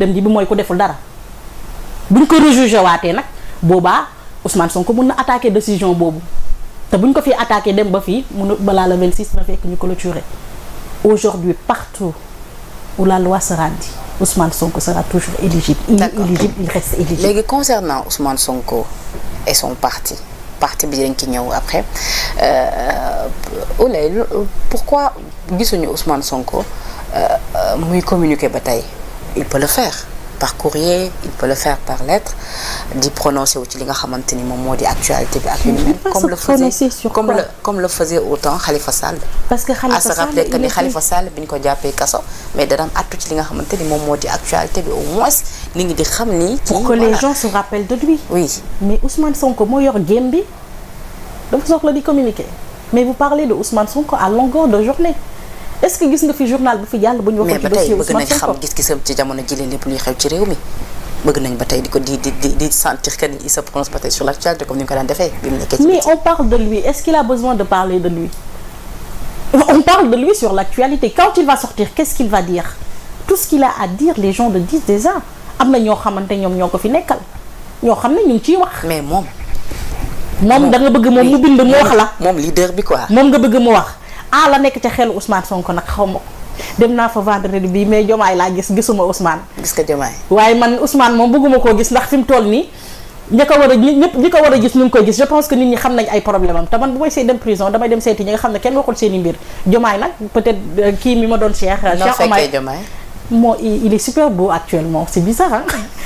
dem ji bi mooy ku deful dara buñ ko rejugé waatee nag boobaa Ousmane Sonko mun na attaquer décision boobu te buñ ko fi attaquer dem ba fii mun balaa le 26 na fekk ñu clôturer aujourd'hui partout où la loi sera dit Ousmane Sonko sera toujours éligible. Il est éligible, il reste éligible. léegi concernant Ousmane Sonko et son parti bi dañ ci ñëw après Ouleye pourquoi gisuñu Ousmane Sonko muy communiquer ba tey il peut le faire par courrier il peut le faire par lettre di prononcer wu ci li nga xamante ni moom moo di actualité bi ak yu ni mel comme le faisait autant Khalifa Sall. parce que Khalifa Sall à se rappeler que ni Khalifa Sall bi ñu ko jàppee kaso mais da daan attu ci li nga xamante ni moom moo di actualité bi au moins nit ñi di xam ni. pour que les gens se rappellent de lui. oui mais Ousmane Sonko moo yor game bi dafa soxla di communiquer mais vous parlez de Ousmane Sonko à longueur de journée. est-ce que gis nga fi journal bu fi jàll bu ñu waxoon ci dossier Ousmane Sonko mais ba tey bëgg nañ xam gis-gisam ci jamono jëlee lépp luy xew ci réew mi bëgg nañ ba tey di sentir que ni il se prononce peut-être sur l'actualité comme ni ñu ko daan defee bi mu nekkee ci mais on parle de lui est-ce qu'il a besoin de parler de lui on parle de lui sur l'actualité quand il va sortir qu'est-ce qu'il va dire tout ce qu'il a à dire les gens le disent déjà am na ñoo xamante ñoom ñoo ko fi nekkal ñoo xam ne ñu ngi ciy wax mais moom da nga bëgg moom mu bind mu wax la moom leader bi quoi moom nga bëgg mu wax la nekk ca xelu Ousmane Sonko nag xaw ma ko dem naa fa vendredi bii mais Diomaye laa gisuma Ousmane. gis nga Diomaye. waaye man Ousmane moom bëgguma koo gis ndax fi mu toll nii ñi ko war a gis ñu ngi koy gis je pense que nit ñi xam nañ ay problème am te man bu may see dem prison damay dem seeti ñi nga xam ne kenn waxul seen i mbir Diomaye nag peut-être kii mi ma doon Cheikh Omar moo il est super beau actuellement c'est bizarre ah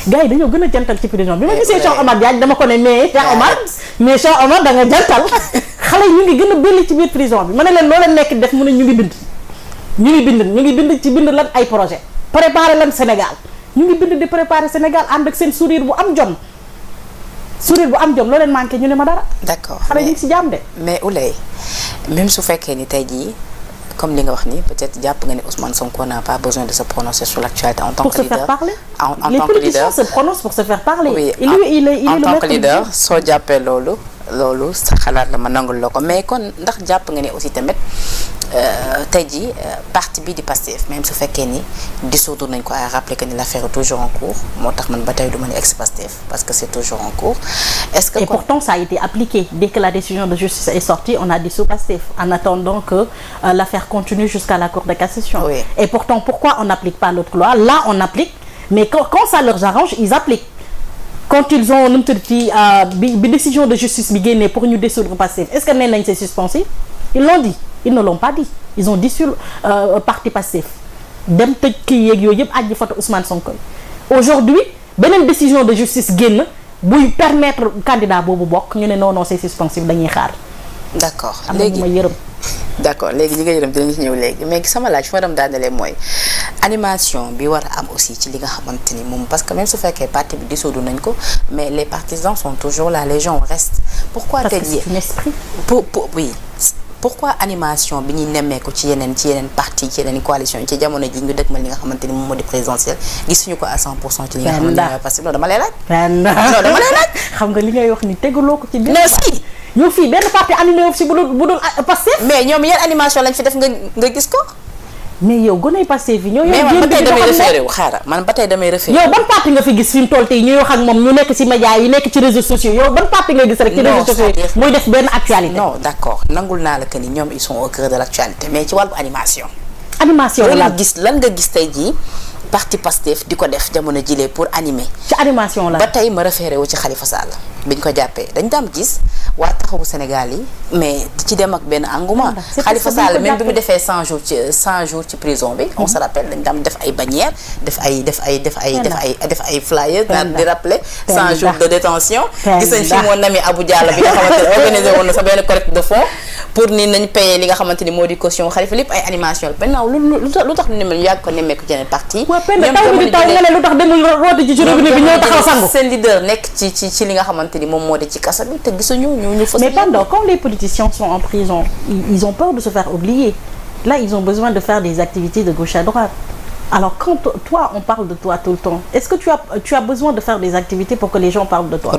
gars yi dañoo gën a jantal ci prison bi ma gisee Cheikh Omar Diagne dama ko ne mais Cheikh Omar da nga jantal xale yi ñu ngi gën a belli ci biir prison bi ma ne leen loo leen nekk def mu ne ñu ngi bind ci bind lan ay projet préparer lan Sénégal ñu ngi bind di préparer Sénégal ànd ak seen sourire bu am jom loo leen manqué ñu ne ma dara. d'accord xale ñu ngi si jàmm de. mais Ouleye même su fekkee ni tey jii comme li nga wax ni peut-être jàpp nga ni Ousmane Sonko n'a pas besoin de se prononcer sur l'actualité en tant que leader. Pour se faire parler. en les tant que leader politiciens se prononcent pour se faire parler. oui et lui il est en le tant maître que du leader jeu. soo jàppee loolu sa xalaat la ma nangul la ko mais kon ndax jàpp nga ni aussi tamit tey jii parti bi di Pastef même su fekkee ni dissoudre nañ ko à rappeler que ni l'affaire est toujours en cours moo tax man ba tey du ma ni ex-Pastef parce que c'est toujours en cours est-ce que. Et pourtant ça a été appliqué dès que la décision de justice est sortie on a dissous Pastef en attendant que l'affaire continue jusqu'à la Cour de cassation. Oui. Et pourtant pourquoi on n'applique pas l'autre loi là on applique mais quand ça leur arrange ils appliquent. Quand ils ont nu mu tudd ci bi décision de justice bi génnee pour ñu dissoudre Pastef est-ce que nee nañ c'est suspensif ils l'ont dit ils ne l'ont pas dit ils ont dissous parti Pastef dem tëj kii yeeg yooyu yëpp àjji photo Ousmane Sonko aujourd'hui beneen décision de justice génn buy permettre candidat boobu bokk ñu ne non c'est suspensif dañuy xaar. d'accord am na ñu ma yërëm. d'accord léegi ñi nga yërëm dinañ ci ñëw léegi mais sama laaj fi ma dem daanelee mooy animation bi war a am aussi ci li nga xamante ni moom parce que même su fekkee parti bi dissoudre nañ ko mais les partisans sont toujours là les gens restent. pourquoi parce tey que c'est un esprit. oui pourquoi animation bi ñuy nemmeeku ci yeneen parti ci yeneen coalition yi ci jamono ji ñu dëkkmal li nga xamante ni moom moo di présidentielle gisuñu ko à 100% ci li nga xamante ni parce que non dama lay laaj. non dama lay laaj. xam nga li ngay wax ni tegaloo ko ci biir. non si. yow fii benn parti animé wu si bu dul Pastef. mais ñoom yan animation lañ fi def nga gis ko. mais yow gënay Pastef fi ñoo. mais man ba tey damay référé wu xaaral man ba tey damay référé. yow ban parti nga fi gis fi mu toll tey ñuy wax ak moom ñu nekk ci médias yi nekk ci réseaux sociaux yow ban parti nga gis rek. ci réseaux sociaux yi muy def benn actualité. non d'accord nangul naa la que ni ñoom ils sont au cœur de l'actualité mais ci wàllu animation. animation la lan nga gis tey jii parti Pastef di ko def jamono jilee pour animer. ci animation la ba tey ma référé wu ci Khalifa Sall biñ ko jàppee dañ daan gis waa taxawu Sénégal yi mais di ci dem ak benn engouement. Khalifa Sall même bi mu defee 100 jours ci prison bi. on se rappelle dañ daan def ay bannières def ay flyers. daan di rappeler 100 jours de détention. gis nañ fi mon ami Abou Diallo bi nga xamante ne organisé woon na sa benn collecte de fonds pour ni nañ payer li nga xamante ni moo di caution Khalifa lépp ay animation la maintenant lu tax lu ne mel yàgg ko nemmeeku ci yeneen parti. seen leader nekk ci li nga xamante ni moom moo di ci kasa bi te gisuñu ñu fas. mais pendant quand les politiciens sont en prison ils ont peur de se faire oublier là ils ont besoin de faire des activités de gauche à droite alors quand toi on parle de toi tout le temps est-ce que tu as besoin de faire des activités pour que les gens parlent de toi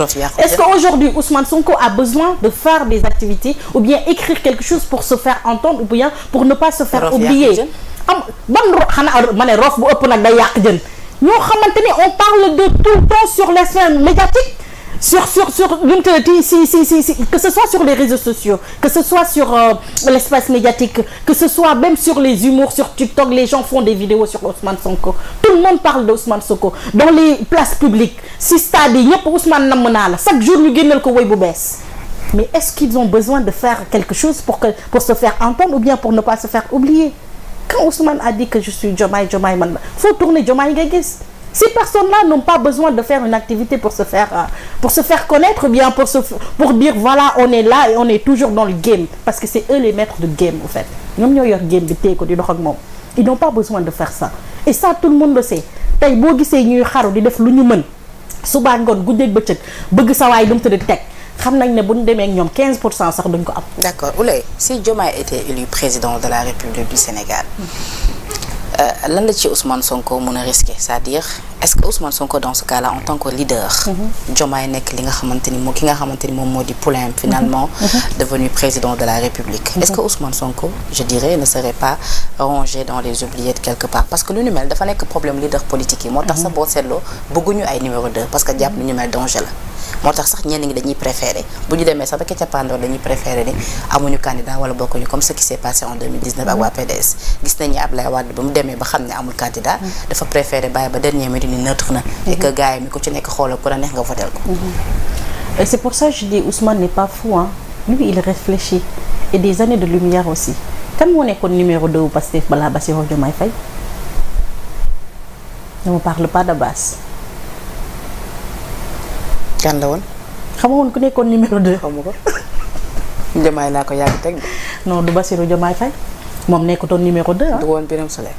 est-ce qu'aujourd'hui Ousmane Sonko a besoin de faire des activités ou bien écrire quelque chose pour se faire entendre ou bien pour ne pas se faire oublier am ban xanaa ma ne rof bu ëpp nag day yàq jën ñoo xamante ni on parle de tout le temps sur les scènes médiatiques sur que ce soit sur les réseaux sociaux, que ce soit sur l'espace médiatique, que ce soit même sur les humours sur TikTok, les gens font des vidéos sur Ousmane Sonko. Tout le monde parle d'Ousmane Sonko dans les places publiques. Si stade yi ñëpp Ousmane namm naa la chaque jour ñu génneel ko woy bu bees. Mais est-ce qu'ils ont besoin de faire quelque chose pour se faire entendre ou bien pour ne pas se faire oublier? Quand Ousmane a dit que je suis Diomaye man la faut tourner Diomaye nga gis. Ces personnes-là n'ont pas besoin de faire une activité pour se faire connaître ou bien pour dire voilà on est là et on est toujours dans le game parce que c'est eux les maîtres de game en fait ñoom ñoo yor game bi téye ko di dox ak moom ils n'ont pas besoin de faire ça et ça tout le monde le sait tey boo gisee ñuy xaru di def lu ñu mën suba ngoon guddeeg bëccëg bëgg sa waay lu mu tëdd teg xam nañ ne bu ñu demee ak ñoom 15% sax duñ ko am. D'accord Ouleye si Diomaye était élu président de la République du Sénégal. lan la ci Ousmane Sonko mën a risquer c'est-à-dire est-ce que Ousmane Sonko dans ce cas-là en tant que leader. Diomaye nekk li nga xamante ni moom moo di poulain finalement. devenu président de la République. est-ce que Ousmane Sonko je dirais ne serait pas rangé dans les oubliettes quelque part parce que lu ñu mel dafa nekk problème leader politique yi moo tax sax boo seetloo bëgguñu ay numéro 2 parce que jàpp lu ñu mel danger la. moo tax sax ñenn ñi dañuy préférer bu ñu demee sax ba cappaandaw dañuy préférer ni amuñu candidat wala bokkuñu comme ce qui s'est passé en 2019 ak waa PDS gis nañu Ablaye Wade ba mu demee ba xam ne amul candidat dafa préférer bàyyi ba dernier minute ni neutre na et que gars yi mi ku ci nekk xoolal ku la neex nga votel ko. Et c'est pour ça que je dis Ousmane n'est pas fou hein. Lui il réfléchit et des années de lumière aussi. Kan moo nekkoon numéro 2 Pastef balaa Bassirou Diomaye Faye? Ne me parle pas d'Abbas. kan la woon. xamoo woon ku nekkoon numéro 2. xamu ko. Diomaye laa ko yàgg teg. non du Bassirou Diomaye Faye moom nekkutoon numéro 2 ah. du woon Birame Souleye.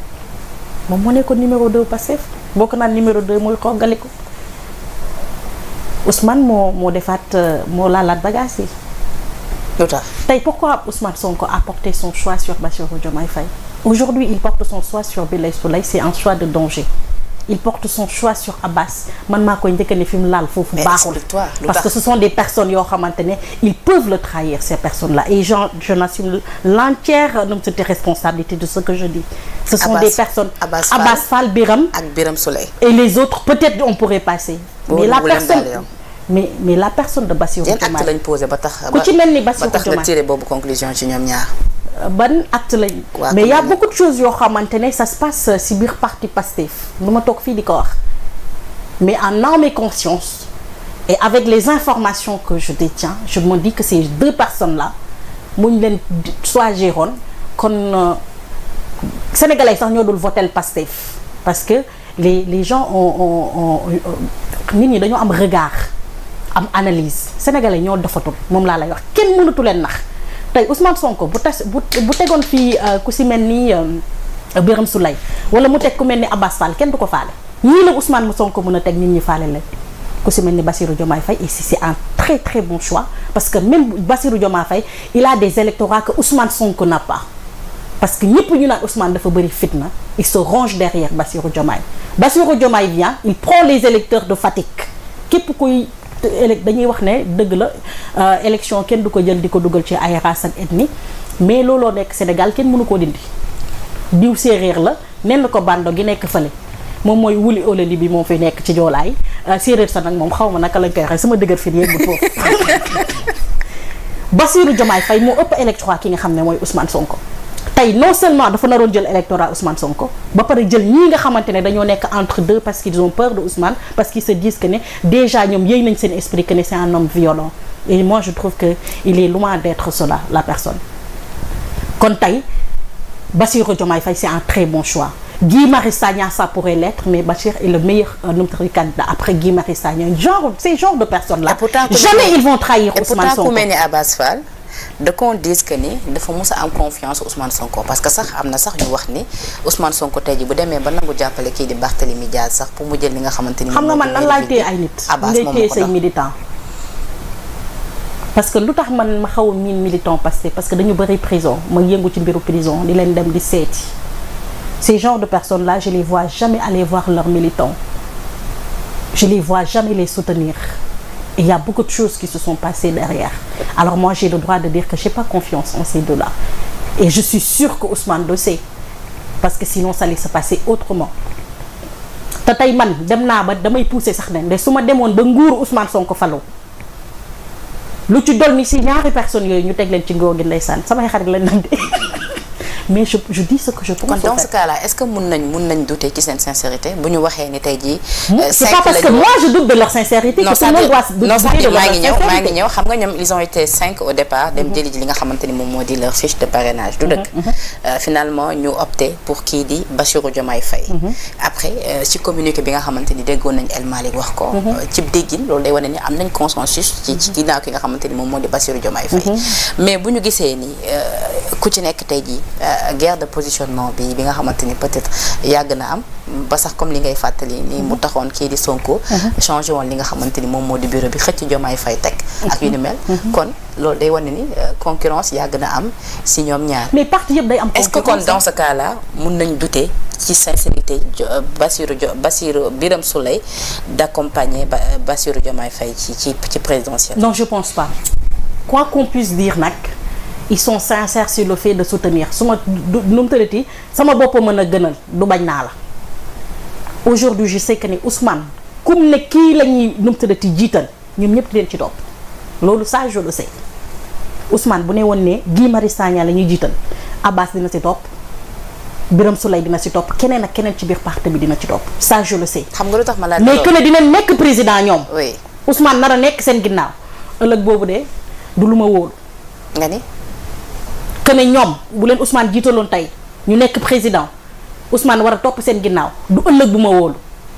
moom moo nekkoon numéro 2 Pastef boo ko naan numéro 2 mooy xoogaliku Ousmane moo defaat moo laalaat bagages yi. lu tax tey pourquoi Ousmane Sonko a porté son choix sur Bassirou Diomaye Faye? Aujourd'hui il porte son choix sur Birame Souleye, c'est un choix de danger. Il porte son choix sur Abbas man maa koy njëkk ne fi mu laal foofu baaxul parce que ce sont des personnes yoo xamante ne ils peuvent le trahir ces personnes-là et je n'assume l'entière responsabilité de ce que je dis. Ce sont des personnes Abbas Fall Birame ak Birame Souleye et les autres peut-être on pourrait passer mais la personne de Bassirou Diomaye acte lañ posé ba tax ku ci mel ni Bassirou Diomaye ba tax nga tiré boobu conclusion ci ñoom ñaar. ban acte lañ mais il y a beaucoup de choses yoo xamante ne ça se passe si biir parti Pastef nu ma toog fii di ko wax mais en âme et conscience et avec les informations que je détiens je me dis que ces deux personnes là muñ leen choisiroon kon sénégalais sax ñoo dul votel Pastef parce que les gens ont nit ñi dañoo am regard am analyse sénégalais ñoo defatul moom laa lay wax kenn mënatu leen nax. tey Ousmane Sonko bu tegoon fii ku si mel ni Birame Souleye wala mu teg ku mel ni Abbas Fall kenn du ko faale ñii la Ousmane Sonko mën a teg nit ñi faale leen ku si mel ni Bassirou Diomaye Faye et c'est un très très bon choix parce que même Bassirou Diomaye Faye il a des électorats que Ousmane Sonko n'a pas parce que ñëpp ñu naan Ousmane dafa bëri fitna il se range derrière Bassirou Diomaye vient il prend les électeurs de Fatick képp kuy dañuy wax ne dëgg la élection kenn du ko jël di ko dugal ci ay race ak ethnie mais looloo nekk Sénégal kenn mënu koo dindi diw séeréer la nen ko bando gi nekk fële moom mooy wuli olali bi moom fi nekk ci joolaay séeréer sa nag moom xaw ma naka lañ koy waxee sama dëgër fi yéegul foofu Bassirou Diomaye Faye moo ëpp électorat ki nga xam ne mooy Ousmane Sonko tey non seulement dafa naroon jël électorat Ousmane Sonko ba pare jël ñii nga xamante ne dañoo nekk entre deux parce qu'ils ont peur de Ousmane parce qu'ils se disent que ne déjà ñoom yéey nañ seen esprit que ne c'est un homme violent et moi je trouve que il est loin d'être cela la personne kon tey Bassirou Diomaye Faye c'est un très bon choix Guy Marius Sagna ça pourrait l'être mais Bachir est le meilleur candidat après Guy Marius Sagna ces genres de personnes là jamais ils vont trahir Ousmane Sonko. de qu'on dise que ni dafa mës a am confiance Ousmane Sonko parce que sax am na sax ñu wax ni Ousmane Sonko tey ji bu demee ba nangu jàppale kii di Barthélémy Dias sax pour mu jël li nga xamante ni. xam nga man nan laay téye ay nit. ngay téye say militant parce que lu tax man ma xaw a miin militant parce que dañu bëri prison ma yëngu ci mbiru prison di leen dem di seeti ces genres de personnes là je les vois jamais aller voir leurs militants je les vois jamais les soutenir. Et il y a beaucoup de choses qui se sont passées derrière. Alors moi, j'ai le droit de dire que je n'ai pas confiance en ces deux-là. Et je suis sûre que Ousmane le sait. Parce que sinon, ça allait se passer autrement. te tey man dem naa ba damay pousser sax ne su ma demoon ba nguuru Ousmane Sonko faloo lu ci dol ni si ñaari personnes yooyu ñu teg leen ci ngóor gi ndeysaan samay xarit lañ nag de mais je dis ce que je pense. kon dans ce cas-là est-ce que mun nañ douter ci seen sincérité bu ñu waxee ni tey jii. c'est pas parce que moi je doute de leur sincérité. non que tout le monde doit douter de leur sincérité. maa ngi ñëw xam nga ñoom ils ont été 5 au départ. dem jëli ji li nga xamante ni moom moo di leur fiche de parrainage. du dëkk finalement ñu opté pour kii di Bassirou Diomaye Faye. après ci communiqué bi nga xamante ni déggoon nañ El Malick wax ko. ci déggin loolu day wane ni am nañ consensus. ci ginnaaw ki nga xamante ni moom moo di Bassirou Diomaye Faye. mais bu ñu gisee ni ku ci nekk tey jii. guerre de positionnement bi nga xamante ni peut-être yàgg na am ba sax comme li ngay fàttali ni mu taxoon kii di Sonko changé woon li nga xamante ni moom moo di bureau bi xëcc Diomaye Faye teg ak yu ni mel kon loolu day wane ni concurrence yàgg na am si ñoom ñaar mais parti yëpp day am concurrence. est-ce que kon dans ce cas-là mun nañ douter ci sincérité Bassirou Birame Souleye d'accompagner Bassirou Diomaye Faye ci présidentielle. non je pense pas quoi qu'on puisse dire nag ils sont sincères sur le fait de soutenir su ma nu mu tëddati sama bopp mën a gënal du bañ naa la aujourd'hui je sais que ni Ousmane kum ne kii la ñuy nu mu tëddati jiital ñoom ñëpp di leen ci topp loolu ça je le sais Ousmane bu ne woon ne Guy Marius Sagna la ñuy jiital Abbas dina ci topp Birame Souleye dina ci topp keneen ak keneen ci biir parti bi dina ci topp ça je le sais. xam nga lu tax ma laaj mais que ne dina nekk président ñoom. oui Ousmane nar a nekk seen ginnaaw ëllëg boobu de du lu ma wóolu. nga ni. que ne ñoom bu leen Ousmane jiitaloon tey ñu nekk président Ousmane war a topp seen ginnaaw du ëllëg bu ma wóolu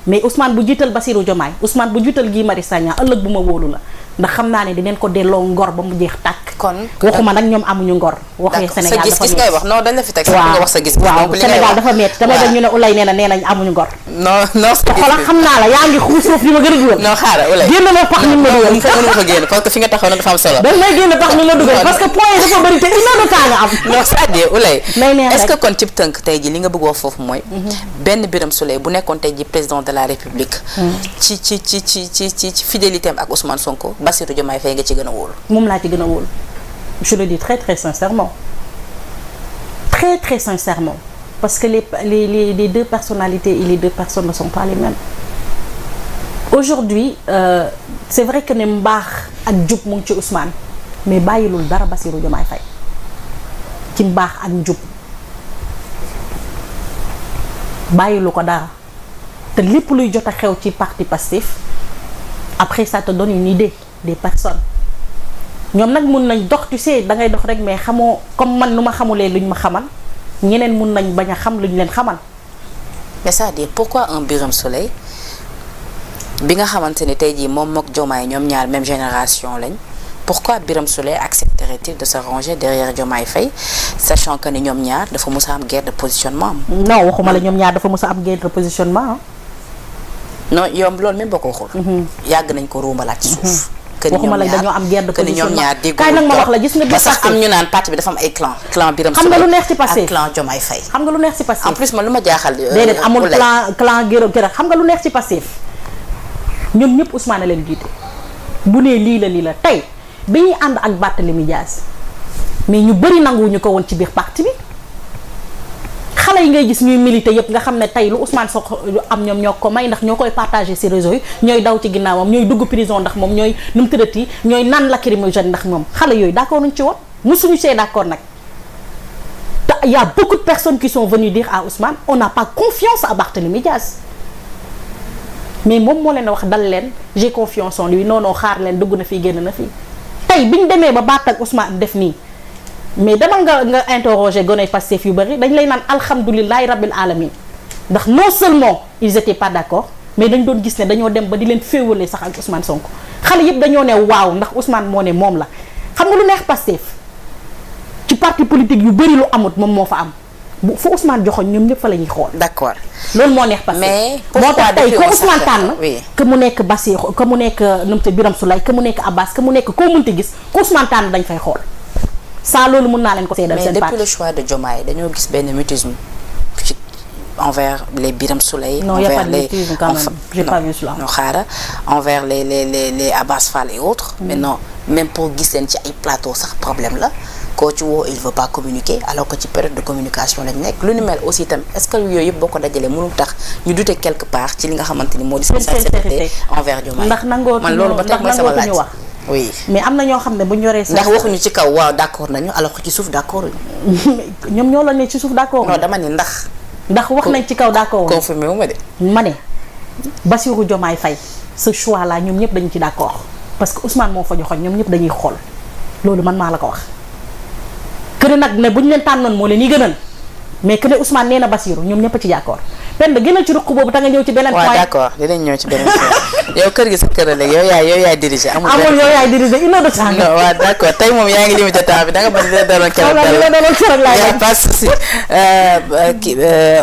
mais Ousmane bu jiital Bassirou Diomaye Ousmane bu jiital Guy Marius Sagna ëllëg bu ma wóolu la ndax xam naa ne dinañ ko delloo ngor ba mu jeex tàkk. kon waxuma nag ñoom amuñu ngor. waxee Sénégal dafa gis-gis ngay wax non dañ la fi teg. waaw nga wax sa gis-gis. waaw Sénégal dafa métti dama dañ ñu ne Ouleye nee nañ amuñu ngor. non sa gis xoolal xam naa la yaa ngi xuus foofu li ma gën a dugal. non xaaral Ouleye génn ma pax ni ma dugal. mënu fa génn parce que fi nga taxaw nag dafa am solo. dañ lay génn pax ni ma dugal parce que point yi dafa bëri te une heure de temps nga am. non c'est-à-dire Ouleye nay neex est-ce que kon cib tënk tey ji li nga bëgg wax foofu mooy benn Birame Souleye bu nekkoon tey ji président de la République ci fidélité am ak Ousmane Sonko Bassirou Diomaye Faye nga ci gën a wóolu. moom laa ci gën a wóolu je le dis très très sincèrement très très sincèrement parce que les deux personnalités et les deux personnes ne sont pas les mêmes aujourd'hui c'est vrai que ne mbaax ak jub mu ngi ci Ousmane mais bàyyilul dara Bassirou Diomaye Faye ci mbaax ak njub bàyyilu ko dara te lépp luy jot a xew ci parti Pastef après ça te donne une idée des personnes ñoom nag mun nañ dox tu sais da ngay dox rek mais xamoo comme man nu ma xamulee luñ ma xamal ñeneen mun nañ bañ a xam luñ leen xamal. mais c'est-à-dire pourquoi un Birame Souleye bi nga xamante ni tey jii moom mook Diomaye ñoom ñaar même génération lañ pourquoi Birame Souleye accepterait-il de se ranger derrière Diomaye Faye sachant que ni ñoom ñaar dafa mus a am guerre de positionnement am. non waxuma la ñoom ñaar dafa mus a am guerre de positionnement non yow loolu même boo ko waxul. yàgg nañ ko ruumbalaat ci suuf. waxuma la dañoo am guerre de positionnement ñoom ñaar dégg kaay nag ma wax la gis nga ba sax am ñu naan parti bi dafa am ay clan Birame xam nga lu neex ci Pastef ak clan Diomaye Faye. xam nga lu neex ci Pastef en plus man lu ma jaaxal. déedéet amul clan gërëm xam nga lu neex ci Pastef ñoom ñëpp Ousmane leen jiite bu nee lii la tey bi ñuy ànd ak Barthélémy Dias mais ñu bëri nanguwuñu ko woon ci biir parti bi xale yi ngay gis ñuy militer yëpp nga xam ne tey lu Ousmane Sonko am ñoom ñoo ko may ndax ñoo koy partager ci réseau yi ñooy daw ci ginnaawam ñooy dugg prison ndax moom ñooy nu mu tëddati ñooy naan lacrymogène ndax moom xale yooyu d'accord nañ ci woon musuñu see d'accord nag te y a beaucoup de personnes qui sont venues dire à Ousmane on n'a pas confiance à Barthélémy Dias mais moom moo leen wax dal leen j'ai confiance en lui non xaar leen dugg na fii génn na fii tey bi ñu demee ba Barth ak Ousmane def nii mais demal nga interroger goney Pastef yu bëri dañ lay naan alhamdulilahi rabbil alamin ndax non seulement ils étaient pas d'accord mais dañ doon gis ne dañoo dem ba di leen féewale sax ak Ousmane Sonko xale yëpp dañoo ne waaw ndax Ousmane moo ne moom la xam nga lu neex Pastef ci parti politique yu bëri lu amut moom moo fa am bu fu Ousmane joxoon ñoom ñëpp fa la ñuy xool. d'accord loolu moo neex Pastef mais moo tax tey ko Ousmane tànn oui. que mu nekk Bassirou que mu nekk nu mu te Birame Souleye que mu nekk Abbas que mu nekk koo mënti gis ko Ousmane tànn dañ fay xool ça loolu mën naa leen ko seedal seen mais parti depuis le choix de Diomaye dañoo gis benn mutisme ci envers les Birame Souleye. non y a pas envers de les mutisme quand même j'ai pas vu cela. non xaaral envers les Abbas Fall et autres. maintenant même pour gis leen ci ay plateau sax problème la koo ci woo il veut pas communiquer alors que ci période de communication lañ nekk lu ni mel aussi itam est-ce que yooyu yëpp boo ko dajalee mënul tax ñu douter quelque part ci li nga xamante ni moo di seen sincérité envers Diomaye ndax nangoo man loolu ba tey mooy sama laaj wax oui mais am na ñoo xam ne bu ñu yoree ndax waxuñu ci kaw waaw d'accord nañu alors que ci suuf d'accord ñoom ñoo la ne ci suuf d'accord non dama ne ndax wax nañ ci kaw d'accord confirmé wu ma de ma ne Bassirou Diomaye Faye ce choix là ñoom ñëpp dañu ci d'accord parce que Ousmane moo fa joxoon ñoom ñëpp dañuy xool loolu man maa la ko wax que ne nag ne bu ñu leen tànnoon moo leen yi gënal mais que ne Ousmane nee na Bassirou ñoom ñëpp a ci d'accord pen da gënal ci ruq boobu ta nga ñëw ci beneen point. waaw d'accord dinañ ñëw ci beneen point yow kër gi sa kër la léegi yow yaay diriger amul yow yaay diriger une heure de temps. non waaw d'accord tey moom yaa ngi limité temps bi da nga bëri dina keroog dara pas souci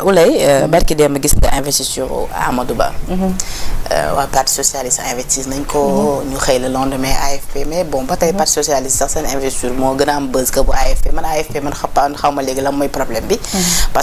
Ouleye barki démb gis nga investiture Amadou Ba waa parti socialiste investir nañ ko ñu xëy le lendemain AFP mais bon ba tey parti socialiste sax seen investiture moo gën a am buzz que bu AFP man AFP man xaw ma léegi lan mooy problème bi parce que